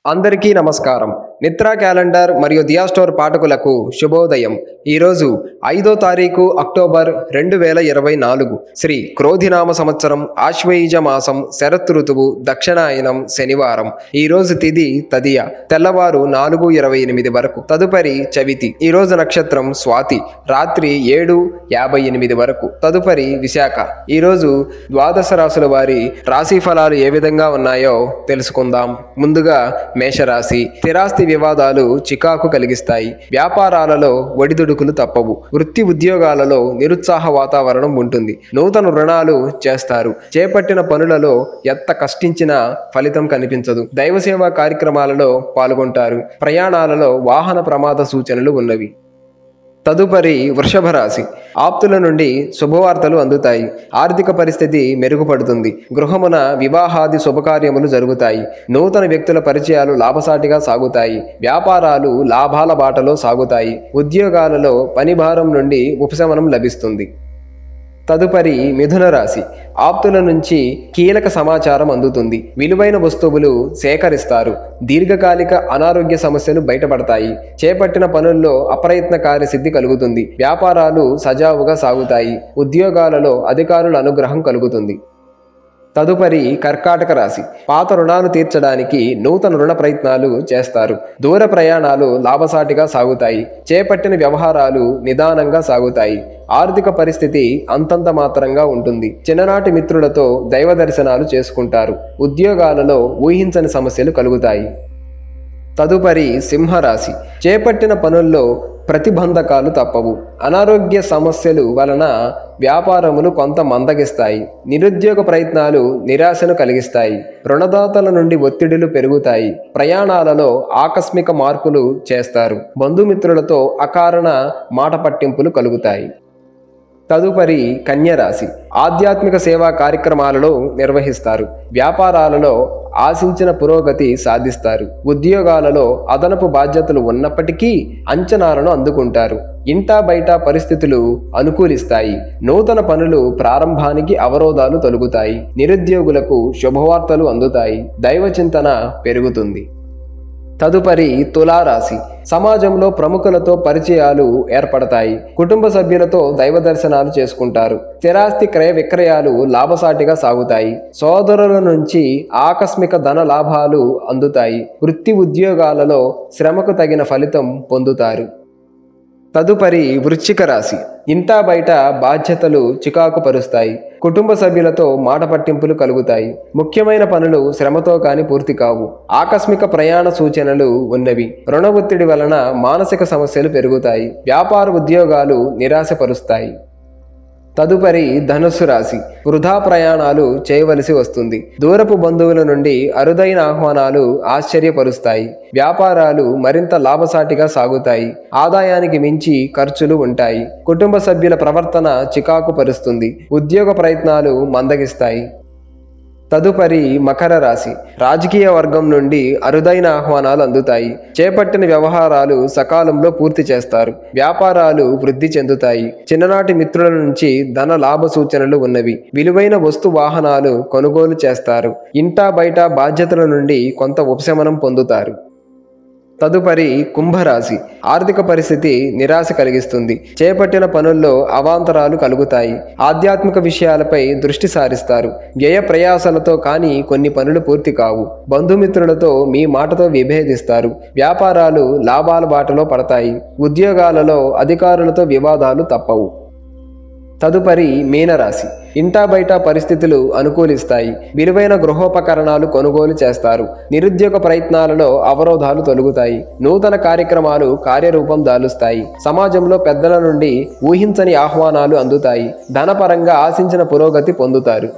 అందరికీ నమస్కారం. మిత్రా క్యాలెండర్ మరియు దియా స్టోర్ పాఠకులకు శుభోదయం. ఈరోజు 5వ తారీఖు అక్టోబర్ 2024 శ్రీ క్రోధినామ సంవత్సరం ఆశ్వయుజ మాసం శరత్ ఋతువు దక్షిణాయనం శనివారం. ఈరోజు తిథి తదియ తెల్లవారు 4:28 వరకు. తదుపరి చవితి. ఈరోజు నక్షత్రం స్వాతి రాత్రి 7:58 వరకు. తదుపరి విశాఖ. ఈరోజు ద్వాదశ రాశుల వారి రాశి ఫలాలు ఏ విధంగా ఉన్నాయో తెలుసుకుందాం. ముందుగా మేషరాశి. స్థిరాస్తి వివాదాలు చికాకు కలిగిస్తాయి. వ్యాపారాలలో ఒడిదుడుకులు తప్పవు. వృత్తి ఉద్యోగాలలో నిరుత్సాహ వాతావరణం ఉంటుంది. నూతన రుణాలు చేస్తారు. చేపట్టిన పనులలో ఎంత కష్టించినా ఫలితం కనిపించదు. దైవసేవా కార్యక్రమాలలో పాల్గొంటారు. ప్రయాణాలలో వాహన ప్రమాద సూచనలు ఉన్నవి. తదుపరి వృషభ రాశి. ఆప్తుల నుండి శుభవార్తలు అందుతాయి. ఆర్థిక పరిస్థితి మెరుగుపడుతుంది. గృహమున వివాహాది శుభకార్యములు జరుగుతాయి. నూతన వ్యక్తుల పరిచయాలు లాభసాటిగా సాగుతాయి. వ్యాపారాలు లాభాల బాటలో సాగుతాయి. ఉద్యోగాలలో పనిభారం నుండి ఉపశమనం లభిస్తుంది. తదుపరి మిథున రాశి. ఆప్తుల నుంచి కీలక సమాచారం అందుతుంది. విలువైన వస్తువులు సేకరిస్తారు. దీర్ఘకాలిక అనారోగ్య సమస్యలు బయటపడతాయి. చేపట్టిన పనుల్లో అప్రయత్న కార్యసిద్ధి కలుగుతుంది. వ్యాపారాలు సజావుగా సాగుతాయి. ఉద్యోగాలలో అధికారుల అనుగ్రహం కలుగుతుంది. తదుపరి కర్కాటక రాశి. పాత రుణాలు తీర్చడానికి నూతన రుణ ప్రయత్నాలు చేస్తారు. దూర ప్రయాణాలు లాభసాటిగా సాగుతాయి. చేపట్టిన వ్యవహారాలు నిదానంగా సాగుతాయి. ఆర్థిక పరిస్థితి అంతంత మాత్రంగా ఉంటుంది. చిన్ననాటి మిత్రులతో దైవ దర్శనాలు చేసుకుంటారు. ఉద్యోగాలలో ఊహించని సమస్యలు కలుగుతాయి. తదుపరి సింహరాశి. చేపట్టిన పనుల్లో ప్రతిబంధకాలు తప్పవు. అనారోగ్య సమస్యలు వలన వ్యాపారములు కొంత మందగిస్తాయి. నిరుద్యోగ ప్రయత్నాలు నిరాశను కలిగిస్తాయి. రుణదాతల నుండి ఒత్తిడులు పెరుగుతాయి. ప్రయాణాలలో ఆకస్మిక మార్పులు చేస్తారు. బంధుమిత్రులతో అకారణ మాట పట్టింపులు కలుగుతాయి. తదుపరి కన్యరాశి. ఆధ్యాత్మిక సేవా కార్యక్రమాలలో నిర్వహిస్తారు. వ్యాపారాలలో ఆశించిన పురోగతి సాధిస్తారు. ఉద్యోగాలలో అదనపు బాధ్యతలు ఉన్నప్పటికీ అంచనాలను అందుకుంటారు. ఇంటా బయట పరిస్థితులు అనుకూలిస్తాయి. నూతన పనులు ప్రారంభానికి అవరోధాలు తొలగుతాయి. నిరుద్యోగులకు శుభవార్తలు అందుతాయి. దైవ చింతన పెరుగుతుంది. తదుపరి తులారాశి. సమాజంలో ప్రముఖులతో పరిచయాలు ఏర్పడతాయి. కుటుంబ సభ్యులతో దైవ దర్శనాలు చేసుకుంటారు. స్థిరాస్తి క్రయ విక్రయాలు లాభసాటిగా సాగుతాయి. సోదరుల నుంచి ఆకస్మిక ధన లాభాలు అందుతాయి. వృత్తి ఉద్యోగాలలో శ్రమకు తగిన ఫలితం పొందుతారు. తదుపరి వృశ్చిక రాశి. ఇంటా బయట బాధ్యతలు చికాకు పరుస్తాయి. కుటుంబ సభ్యులతో మాట పట్టింపులు కలుగుతాయి. ముఖ్యమైన పనులు శ్రమతో కాని పూర్తి కావు. ఆకస్మిక ప్రయాణ సూచనలు ఉన్నవి. రుణ ఒత్తిడి వలన మానసిక సమస్యలు పెరుగుతాయి. వ్యాపార ఉద్యోగాలు నిరాశపరుస్తాయి. తదుపరి ధనుస్సు రాశి. వృధా ప్రయాణాలు చేయవలసి వస్తుంది. దూరపు బంధువుల నుండి అరుదైన ఆహ్వానాలు ఆశ్చర్యపరుస్తాయి. వ్యాపారాలు మరింత లాభసాటిగా సాగుతాయి. ఆదాయానికి మించి ఖర్చులు ఉంటాయి. కుటుంబ సభ్యుల ప్రవర్తన చికాకు పరుస్తుంది. ఉద్యోగ ప్రయత్నాలు మందగిస్తాయి. తదుపరి మకర రాశి. రాజకీయ వర్గం నుండి అరుదైన ఆహ్వానాలు అందుతాయి. చేపట్టిన వ్యవహారాలు సకాలంలో పూర్తి చేస్తారు. వ్యాపారాలు వృద్ధి చెందుతాయి. చిన్ననాటి మిత్రుల నుంచి ధన లాభ సూచనలు ఉన్నవి. విలువైన వస్తు వాహనాలు కొనుగోలు చేస్తారు. ఇంటా బయట బాధ్యతల నుండి కొంత ఉపశమనం పొందుతారు. తదుపరి కుంభరాశి. ఆర్థిక పరిస్థితి నిరాశ కలిగిస్తుంది. చేపట్టిన పనుల్లో అవాంతరాలు కలుగుతాయి. ఆధ్యాత్మిక విషయాలపై దృష్టి సారిస్తారు. వ్యయ ప్రయాసాలతో కానీ కొన్ని పనులు పూర్తి కావు. బంధుమిత్రులతో మీ మాటతో విభేదిస్తారు. వ్యాపారాలు లాభాల బాటలో పడతాయి. ఉద్యోగాలలో అధికారులతో వివాదాలు తప్పవు. తదుపరి మీనరాశి. ఇంటా బయట పరిస్థితులు అనుకూలిస్తాయి. విలువైన గృహోపకరణాలు కొనుగోలు చేస్తారు. నిరుద్యోగ ప్రయత్నాలలో అవరోధాలు తొలగుతాయి. నూతన కార్యక్రమాలు కార్యరూపం దాలుస్తాయి. సమాజంలో పెద్దల నుండి ఊహించని ఆహ్వానాలు అందుతాయి. ధనపరంగా ఆశించిన పురోగతి పొందుతారు.